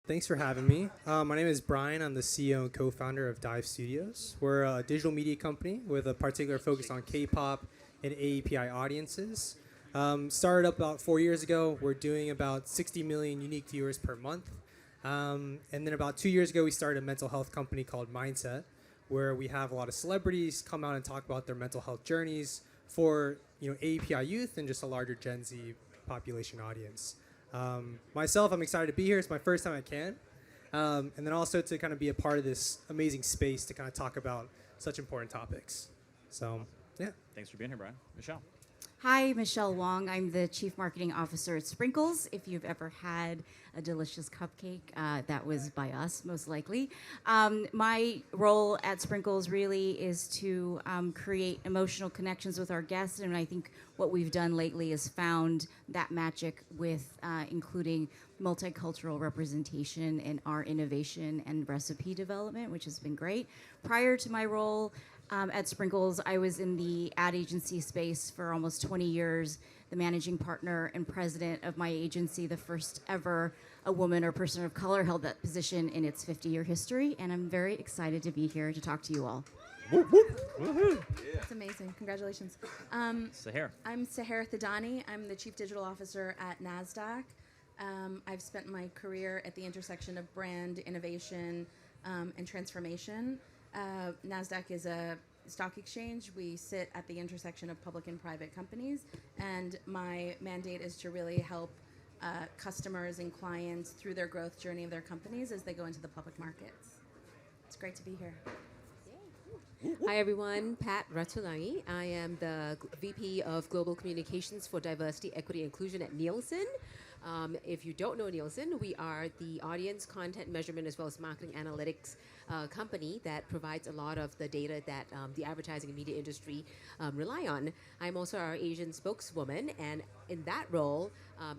Thanks for having me. My name is Brian. I'm the CEO and co-founder of Dive Studios. We're a digital media company with a particular focus on K-pop and AAPI audiences. Started up about 4 years ago. We're doing about 60 million unique viewers per month. And then about 2 years ago, we started a mental health company called Mindset, where we have a lot of celebrities come out and talk about their mental health journeys for AAPI youth and just a larger Gen Z population audience. Myself, I'm excited to be here. It's my first time at Cannes. And then also to kind of be a part of this amazing space to kind of talk about such important topics. So, yeah. Thanks for being here, Brian. Michelle. Hi, Michelle Wong. I'm the Chief Marketing Officer at Sprinkles. If you've ever had a delicious cupcake, that was by us, most likely. My role at Sprinkles really is to create emotional connections with our guests, and I think what we've done lately is found that magic with including multicultural representation in our innovation and recipe development, which has been great. Prior to my role, at Sprinkles, I was in the ad agency space for almost 20 years, the managing partner and president of my agency, the first ever a woman or person of color held that position in its 50-year history, and I'm very excited to be here to talk to you all. That's amazing. Congratulations. Sehr. I'm Sehr Thadhani. I'm the Chief Digital Officer at NASDAQ. I've spent my career at the intersection of brand, innovation, and transformation. NASDAQ is a stock exchange. We sit at the intersection of public and private companies, and my mandate is to really help customers and clients through their growth journey of their companies as they go into the public markets. It's great to be here. Hi everyone, Pat Ratulangi. I am the VP of Global Communications for Diversity, Equity, Inclusion at Nielsen. If you don't know Nielsen, we are the audience content measurement as well as marketing analytics company that provides a lot of the data that the advertising and media industry rely on. I'm also our Asian spokeswoman, and in that role,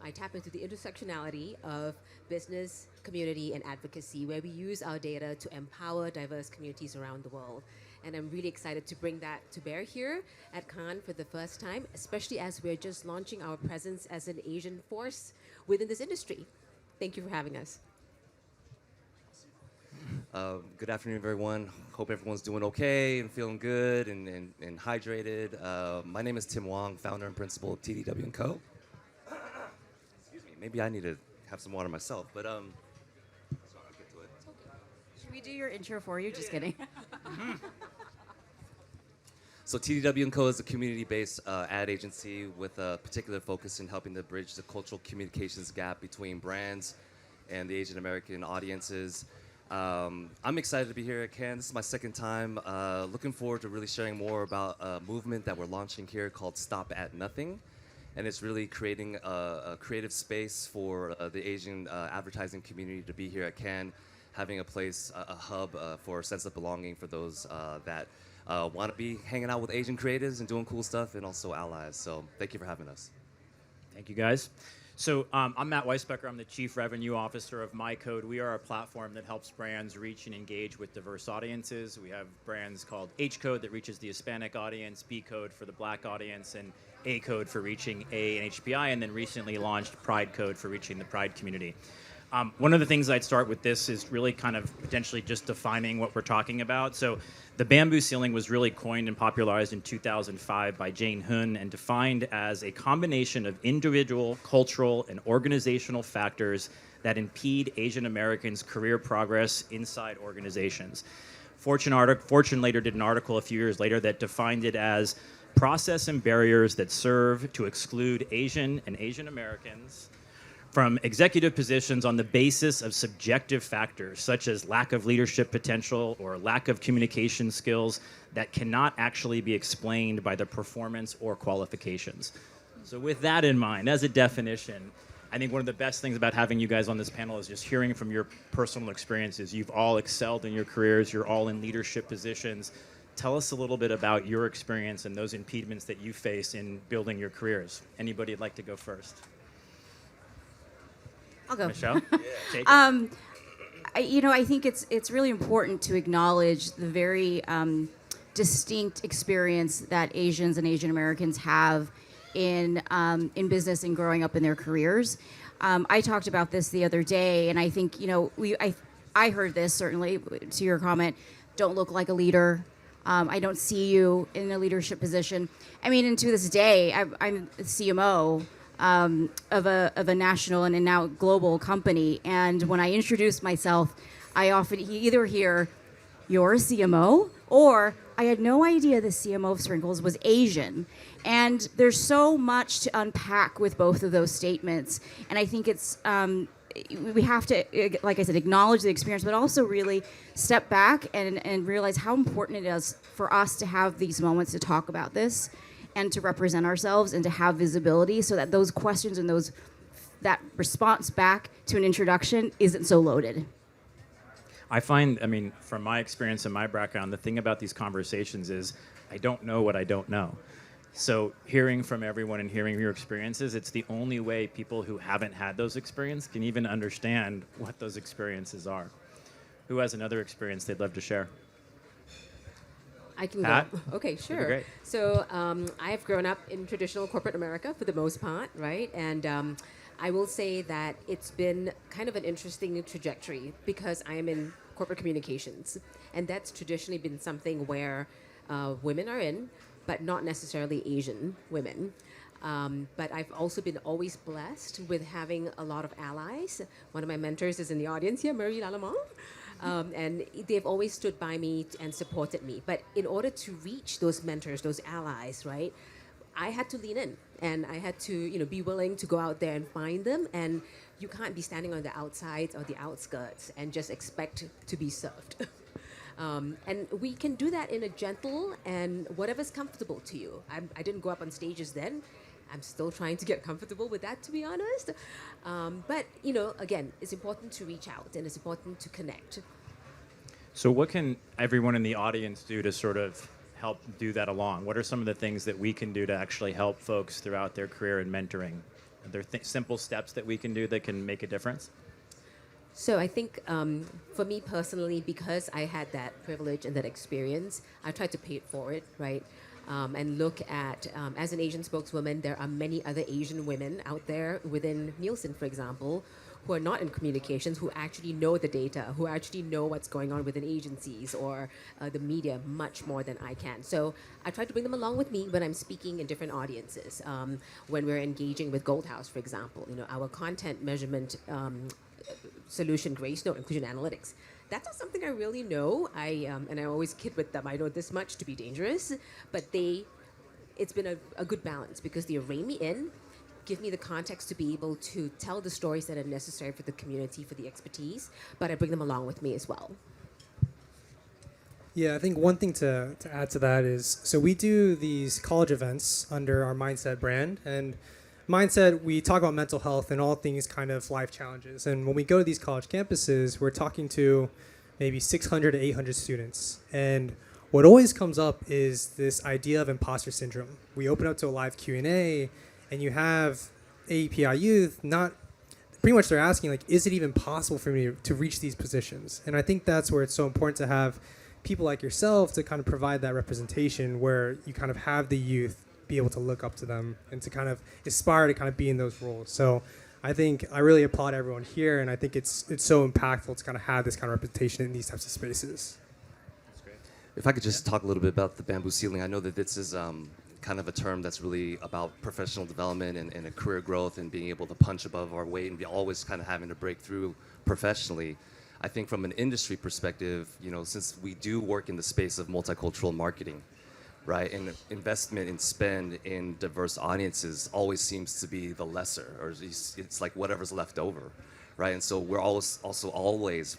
I tap into the intersectionality of business, community, and advocacy, where we use our data to empower diverse communities around the world. And I'm really excited to bring that to bear here at Cannes for the first time, especially as we're just launching our presence as an Asian force within this industry. Thank you for having us. Good afternoon, everyone. Hope everyone's doing okay and feeling good and hydrated. My name is Tim Wong, founder and principal of TDW+Co. Excuse me, maybe I need to have some water myself, but sorry, I'll get to it. Should we do your intro for you? Just kidding. So TDW+Co is a community-based ad agency with a particular focus in helping to bridge the cultural communications gap between brands and the Asian American audiences. I'm excited to be here at Cannes. This is my second time. Looking forward to really sharing more about a movement that we're launching here called Stop at Nothing. And it's really creating a creative space for the Asian advertising community to be here at Cannes, having a place, a hub for a sense of belonging for those that want to be hanging out with Asian creatives and doing cool stuff, and also allies. So thank you for having us. Thank you, guys. So I'm Matt Weisbecker. I'm the Chief Revenue Officer of MyCode. We are a platform that helps brands reach and engage with diverse audiences. We have brands called H-Code that reaches the Hispanic audience, B-Code for the Black audience, and A-Code for reaching A and HPI, and then recently launched Pride Code for reaching the Pride community. One of the things I'd start with this is really kind of potentially just defining what we're talking about. So the bamboo ceiling was really coined and popularized in 2005 by Jane Hun and defined as a combination of individual, cultural, and organizational factors that impede Asian Americans' career progress inside organizations. Fortune later did an article a few years later that defined it as process and barriers that serve to exclude Asian and Asian Americans from executive positions on the basis of subjective factors, such as lack of leadership potential or lack of communication skills that cannot actually be explained by the performance or qualifications. So with that in mind, as a definition, I think one of the best things about having you guys on this panel is just hearing from your personal experiences. You've all excelled in your careers. You're all in leadership positions. Tell us a little bit about your experience and those impediments that you face in building your careers. Anybody would like to go first? I'll go. Michelle? Take it. I think it's really important to acknowledge the very distinct experience that Asians and Asian Americans have in business and growing up in their careers. I talked about this the other day, and I think I heard this certainly to your comment. Don't look like a leader. I don't see you in a leadership position. I mean, and to this day, I'm the CMO of a national and now global company. And when I introduce myself, I often either hear, "You're a CMO," or "I had no idea the CMO of Sprinkles was Asian." And there's so much to unpack with both of those statements. And I think it's we have to, like I said, acknowledge the experience, but also really step back and realize how important it is for us to have these moments to talk about this and to represent ourselves and to have visibility so that those questions and that response back to an introduction isn't so loaded. I find, I mean, from my experience and my background, the thing about these conversations is I don't know what I don't know. So hearing from everyone and hearing your experiences, it's the only way people who haven't had those experiences can even understand what those experiences are. Who has another experience they'd love to share? I can Pat? go. Okay, That'd be sure. great. So I've grown up in traditional corporate America for the most part, right? And I will say that it's been kind of an interesting trajectory because I am in corporate communications. And that's traditionally been something where women are in, but not necessarily Asian women. But I've also been always blessed with having a lot of allies. One of my mentors is in the audience here, Marie Lallemont. And they've always stood by me and supported me. But in order to reach those mentors, those allies, right, I had to lean in. And I had to, be willing to go out there and find them. And you can't be standing on the outsides or the outskirts and just expect to be served. And we can do that in a gentle and whatever's comfortable to you. I didn't go up on stages then. I'm still trying to get comfortable with that, to be honest. But, again, it's important to reach out and it's important to connect. So what can everyone in the audience do to sort of help do that along? What are some of the things that we can do to actually help folks throughout their career in mentoring? Are there simple steps that we can do that can make a difference? So I think for me personally, because I had that privilege and that experience, I tried to pay it forward, right? And look at, as an Asian spokeswoman, there are many other Asian women out there within Nielsen, for example, who are not in communications, who actually know the data, who actually know what's going on within agencies or the media much more than I can. So I try to bring them along with me when I'm speaking in different audiences. When we're engaging with Goldhouse, for example, our content measurement solution, Grace Note, Inclusion Analytics. That's not something I really know. And I always kid with them. I know this much to be dangerous, but it's been a good balance because they rein me in, give me the context to be able to tell the stories that are necessary for the community, for the expertise, but I bring them along with me as well. Yeah, I think one thing to add to that is, so we do these college events under our Mindset brand, and Mindset, we talk about mental health and all things kind of life challenges. And when we go to these college campuses, we're talking to maybe 600 to 800 students. And what always comes up is this idea of imposter syndrome. We open up to a live Q&A, and you have API youth, pretty much they're asking, like, is it even possible for me to reach these positions? And I think that's where it's so important to have people like yourself to kind of provide that representation where you kind of have the youth be able to look up to them and to kind of aspire to kind of be in those roles. So I think I really applaud everyone here, and I think it's so impactful to kind of have this kind of representation in these types of spaces. That's great. If I could just talk a little bit about the bamboo ceiling. I know that this is kind of a term that's really about professional development and a career growth and being able to punch above our weight and be always kind of having to break through professionally. I think from an industry perspective, since we do work in the space of multicultural marketing, right, and investment and spend in diverse audiences always seems to be the lesser, or it's like whatever's left over, right? And so we're always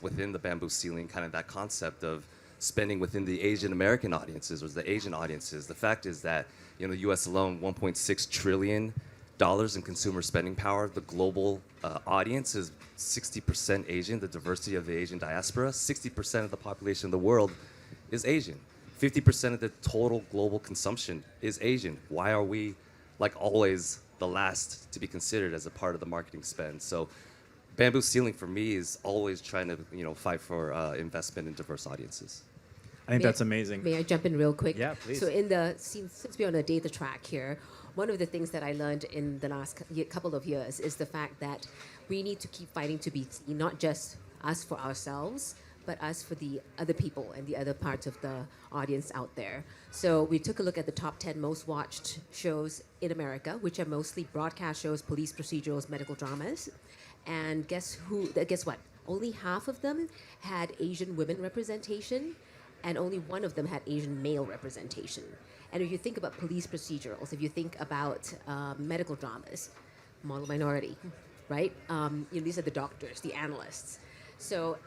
within the bamboo ceiling, kind of that concept of spending within the Asian American audiences or the Asian audiences. The fact is that the U.S. alone, $1.6 trillion in consumer spending power. The global audience is 60% Asian. The diversity of the Asian diaspora, 60% of the population of the world is Asian. 50% of the total global consumption is Asian. Why are we, like always, the last to be considered as a part of the marketing spend? So bamboo ceiling for me is always trying to fight for investment in diverse audiences. I think that's amazing. May I jump in real quick? Yeah, please. So since we're on a data track here, one of the things that I learned in the last couple of years is the fact that we need to keep fighting to be seen, not just us for ourselves, but us for the other people and the other parts of the audience out there. So we took a look at the top 10 most watched shows in America, which are mostly broadcast shows, police procedurals, medical dramas. And guess what? Only half of them had Asian women representation, and only one of them had Asian male representation. And if you think about police procedurals, if you think about medical dramas, model minority, right? These are the doctors, the analysts. So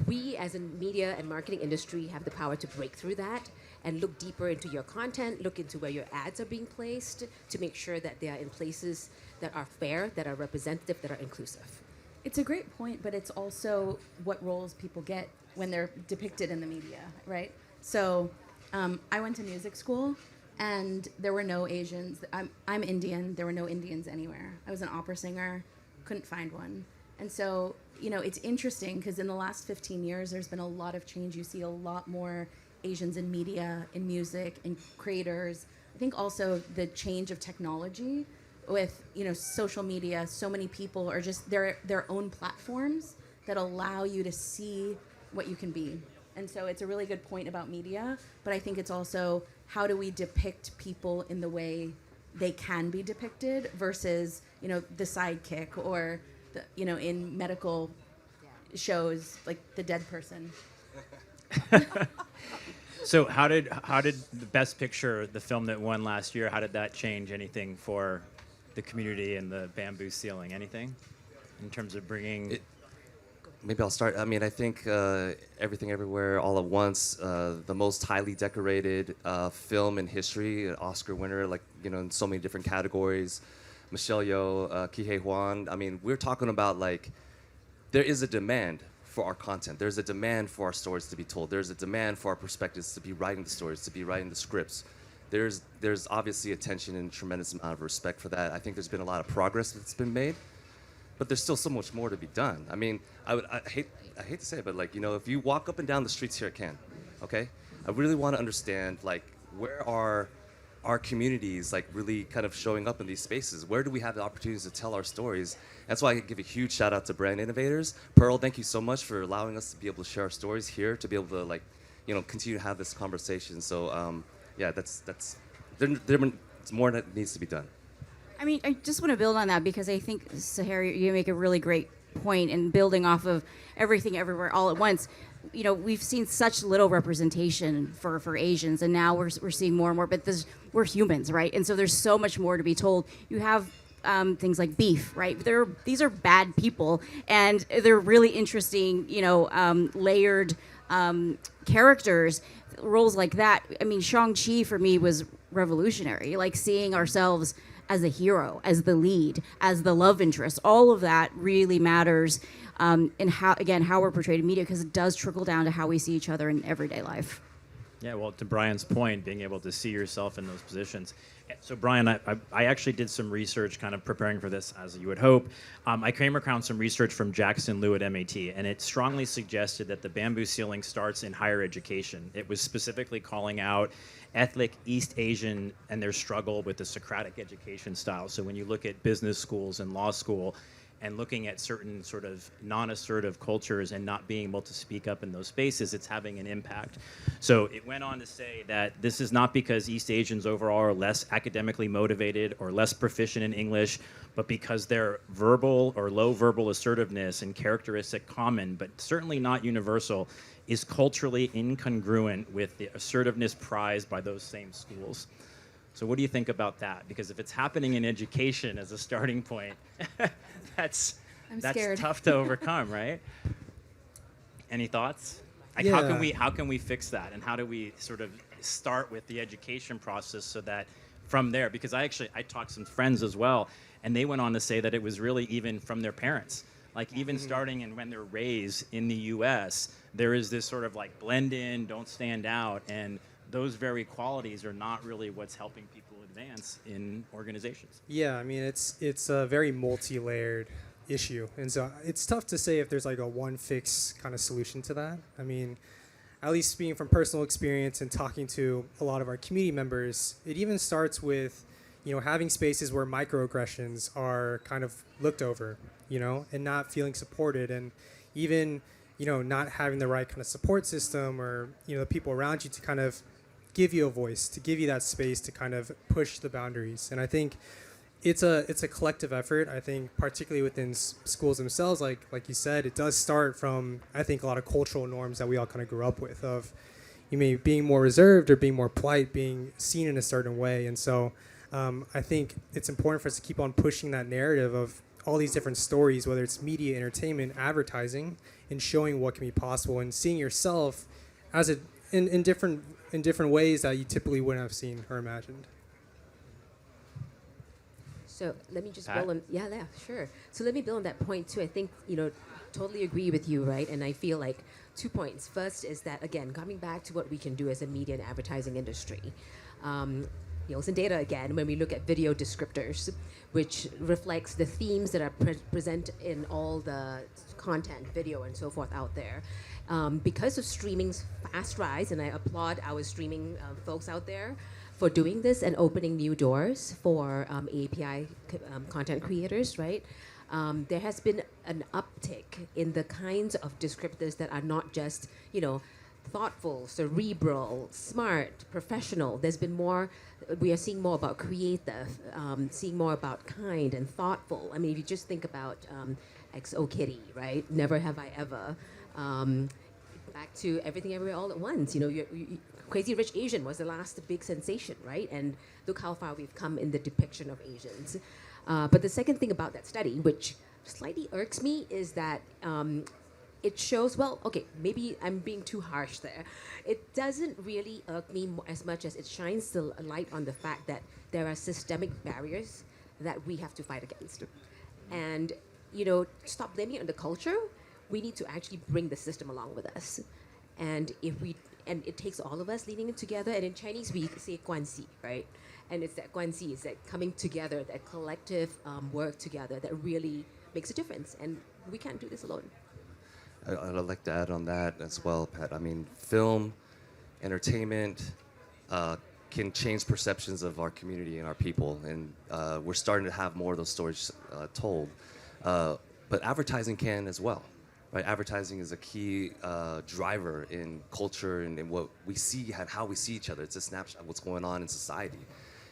we as a media and marketing industry have the power to break through that and look deeper into your content, look into where your ads are being placed to make sure that they are in places that are fair, that are representative, that are inclusive. It's a great point, but it's also what roles people get when they're depicted in the media, right? So I went to music school, and there were no Asians. I'm Indian. There were no Indians anywhere. I was an opera singer, couldn't find one. And so, it's interesting because in the last 15 years, there's been a lot of change. You see a lot more Asians in media, in music, in creators. I think also the change of technology with, social media. So many people are just their own platforms that allow you to see what you can be. And so it's a really good point about media, but I think it's also how do we depict people in the way they can be depicted versus, the sidekick or in medical shows, like the dead person. So how did the Best Picture, the film that won last year, how did that change anything for the community and the bamboo ceiling? Anything in terms of bringing? Maybe I'll start. I mean, I think Everything Everywhere All at Once, the most highly decorated film in history, an Oscar winner, in so many different categories. Michelle Yeoh, Kihei Hwan. I mean, we're talking about there is a demand for our content. There's a demand for our stories to be told. There's a demand for our perspectives to be writing the stories, to be writing the scripts. There's obviously attention and tremendous amount of respect for that. I think there's been a lot of progress that's been made, but there's still so much more to be done. I mean, I hate to say it, but if you walk up and down the streets here at Cannes, okay, I really want to understand where are our communities really kind of showing up in these spaces? Where do we have the opportunities to tell our stories? That's why I give a huge shout out to Brand Innovators. Pearl, thank you so much for allowing us to be able to share our stories here, to be able to continue to have this conversation. So there's more that needs to be done. I mean, I just want to build on that because I think, Sehr, you make a really great point in building off of Everything Everywhere All at Once. We've seen such little representation for Asians, and now we're seeing more and more, but we're humans, right? And so there's so much more to be told. You have things like Beef, right? These are bad people, and they're really interesting, layered characters, roles like that. I mean, Shang-Chi for me was revolutionary, seeing ourselves as a hero, as the lead, as the love interest. All of that really matters in how we're portrayed in media, because it does trickle down to how we see each other in everyday life. Yeah, well, to Brian's point, being able to see yourself in those positions. So, Brian, I actually did some research kind of preparing for this, as you would hope. I came across some research from Jackson Liu at MIT, and it strongly suggested that the bamboo ceiling starts in higher education. It was specifically calling out ethnic East Asian and their struggle with the Socratic education style. So when you look at business schools and law school, and looking at certain sort of non-assertive cultures and not being able to speak up in those spaces, it's having an impact. So it went on to say that this is not because East Asians overall are less academically motivated or less proficient in English, but because their verbal or low verbal assertiveness and characteristic common, but certainly not universal, is culturally incongruent with the assertiveness prized by those same schools. So what do you think about that? Because if it's happening in education as a starting point, that's scared. tough to overcome, right? Any thoughts? Yeah. How can we fix that, and how do we sort of start with the education process so that from there? Because I talked to some friends as well, and they went on to say that it was really even from their parents, even starting and when they're raised in the U.S., there is this sort of blend in, don't stand out, and those very qualities are not really what's helping people advance in organizations. Yeah, I mean, it's a very multi-layered issue. And so it's tough to say if there's a one fix kind of solution to that. I mean, at least speaking from personal experience and talking to a lot of our community members, it even starts with, having spaces where microaggressions are kind of looked over, and not feeling supported, and even, not having the right kind of support system, or, the people around you to kind of give you a voice, to give you that space to kind of push the boundaries. And I think it's a collective effort. I think particularly within schools themselves, like you said, it does start from, I think, a lot of cultural norms that we all kind of grew up with, of being more reserved or being more polite, being seen in a certain way. And so I think it's important for us to keep on pushing that narrative of all these different stories, whether it's media, entertainment, advertising, and showing what can be possible, and seeing yourself as in different ways that you typically wouldn't have seen or imagined. So let me just Pat? build on, yeah, sure. So let me build on that point too. I think, totally agree with you, right? And I feel like 2 points. First is that, again, coming back to what we can do as a media and advertising industry. Nielsen data again, when we look at video descriptors, which reflects the themes that are present in all the content, video, and so forth out there. Because of streaming's fast rise, and I applaud our streaming folks out there for doing this and opening new doors for API content creators, right? There has been an uptick in the kinds of descriptors that are not just, thoughtful, cerebral, smart, professional. There's been more, we are seeing more about creative, seeing more about kind and thoughtful. I mean, if you just think about XO Kitty, right? Never Have I Ever. Back to Everything Everywhere All at Once. Crazy Rich Asian was the last big sensation, right? And look how far we've come in the depiction of Asians. But the second thing about that study, which slightly irks me, is that it shows, maybe I'm being too harsh there. It doesn't really irk me as much as it shines the light on the fact that there are systemic barriers that we have to fight against. And, stop blaming it on the culture. We need to actually bring the system along with us. And it takes all of us leading it together. And in Chinese, we say 关系, right? And it's that 关系, it's that coming together, that collective work together that really makes a difference. And we can't do this alone. I'd like to add on that as well, Pat. I mean, film, entertainment can change perceptions of our community and our people. And we're starting to have more of those stories told. But advertising can as well. Right, advertising is a key driver in culture and in what we see and how we see each other. It's a snapshot of what's going on in society.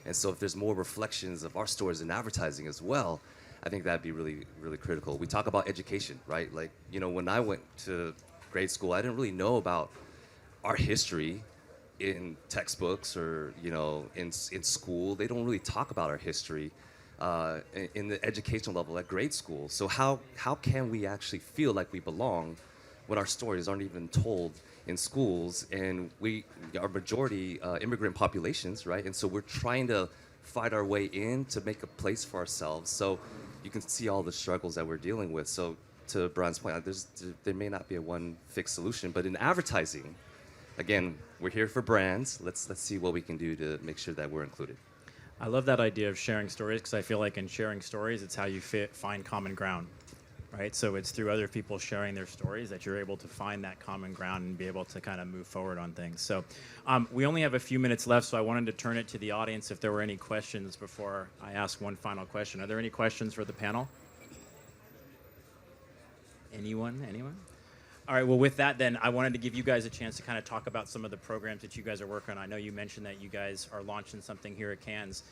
And so if there's more reflections of our stories in advertising as well, I think that'd be really, really critical. We talk about education, right? Like, when I went to grade school, I didn't really know about our history in textbooks or, in school. They don't really talk about our history in the educational level at grade school. So how can we actually feel like we belong when our stories aren't even told in schools, and we are majority immigrant populations, right? And so we're trying to fight our way in to make a place for ourselves. So you can see all the struggles that we're dealing with. So to Brian's point, there may not be a one fixed solution, but in advertising, again, we're here for brands. Let's see what we can do to make sure that we're included. I love that idea of sharing stories, because I feel like in sharing stories, it's how you find common ground, right? So it's through other people sharing their stories that you're able to find that common ground and be able to kind of move forward on things. So we only have a few minutes left, so I wanted to turn it to the audience if there were any questions before I ask one final question. Are there any questions for the panel? Anyone? All right, well, with that, then, I wanted to give you guys a chance to kind of talk about some of the programs that you guys are working on. I know you mentioned that you guys are launching something here at Cannes.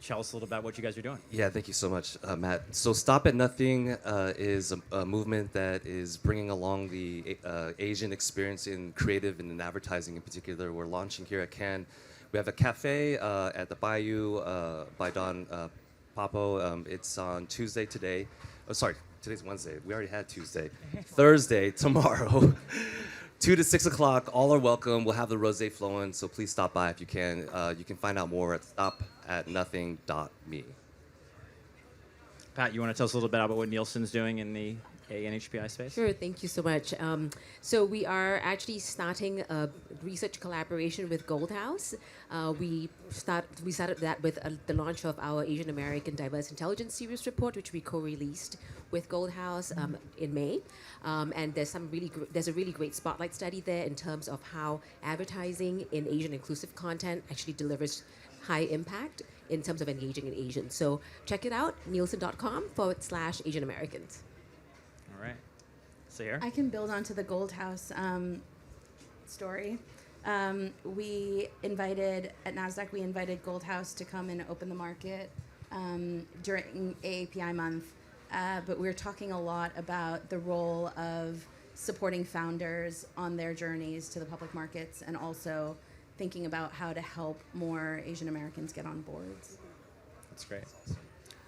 Tell us a little about what you guys are doing. Yeah, thank you so much, Matt. So Stop at Nothing is a movement that is bringing along the Asian experience in creative and in advertising in particular. We're launching here at Cannes. We have a cafe at the Bayou by Don Papo. It's on Tuesday today. Oh, sorry. Today's Wednesday. We already had Tuesday. Thursday, tomorrow, 2 to 6 o'clock. All are welcome. We'll have the rosé flowing, so please stop by if you can. You can find out more at stopatnothing.me. Pat, you want to tell us a little bit about what Nielsen's doing in the A and HPI space? Sure, thank you so much. So we are actually starting a research collaboration with Gold House. We started that with the launch of our Asian American Diverse Intelligence Series report, which we co-released with Gold House in May. And there's a really great spotlight study there in terms of how advertising in Asian inclusive content actually delivers high impact in terms of engaging in Asians. So check it out, nielsen.com/Asian Americans. All right. Sehr? I can build onto the Gold House story. We invited, at NASDAQ, we invited Gold House to come and open the market during AAPI month. But we were talking a lot about the role of supporting founders on their journeys to the public markets, and also thinking about how to help more Asian Americans get on boards. That's great.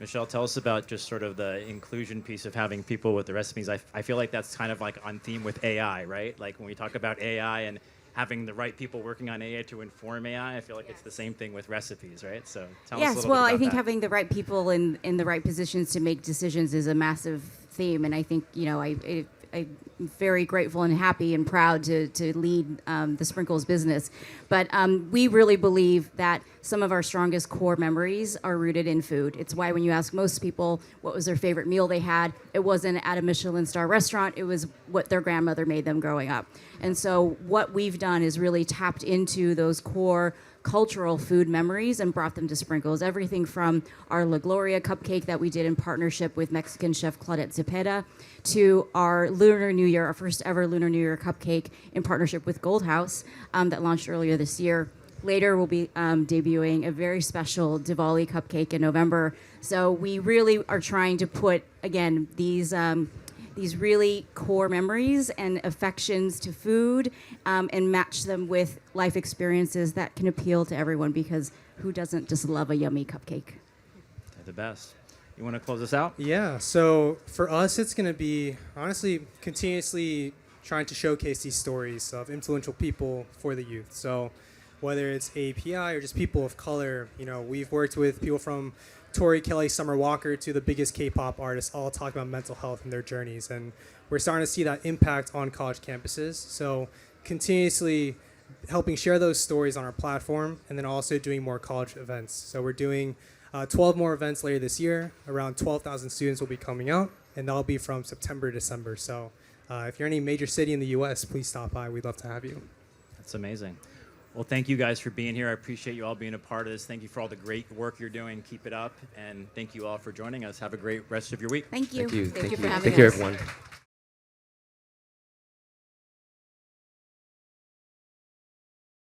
Michelle, tell us about just sort of the inclusion piece of having people with the recipes. I feel like that's kind of like on theme with AI, right? Like when we talk about AI and having the right people working on AI to inform AI, I feel like it's the same thing with recipes, right? So tell us a little bit about I think that. having the right people in the right positions to make decisions is a massive theme, and I think, you know, I'm very grateful and happy and proud to lead the Sprinkles business. But we really believe that some of our strongest core memories are rooted in food. It's why when you ask most people what was their favorite meal they had, it wasn't at a Michelin star restaurant, it was what their grandmother made them growing up. And so what we've done is really tapped into those core cultural food memories and brought them to Sprinkles. Everything from our La Gloria cupcake that we did in partnership with Mexican chef Claudette Zepeda, to our Lunar New Year, our first ever Lunar New Year cupcake in partnership with Gold House that launched earlier this year. Later, we'll be debuting a very special Diwali cupcake in November. So we really are trying to put, again, these really core memories and affections to food and match them with life experiences that can appeal to everyone, because who doesn't just love a yummy cupcake? They're the best. You want to close us out? Yeah, so for us, it's going to be, honestly, continuously trying to showcase these stories of influential people for the youth. So whether it's API or just people of color, you know, we've worked with people from Tori Kelly, Summer Walker to the biggest K-pop artists, all talk about mental health and their journeys. And we're starting to see that impact on college campuses. So continuously helping share those stories on our platform, and then also doing more college events. So we're doing 12 more events later this year. Around 12,000 students will be coming out, and that'll be from September to December. So if you're in any major city in the U.S., please stop by. We'd love to have you. That's amazing. Well, thank you guys for being here. I appreciate you all being a part of this. Thank you for all the great work you're doing. Keep it up. And thank you all for joining us. Have a great rest of your week. Thank you. Thank you. Thank you for having Take care, us. everyone.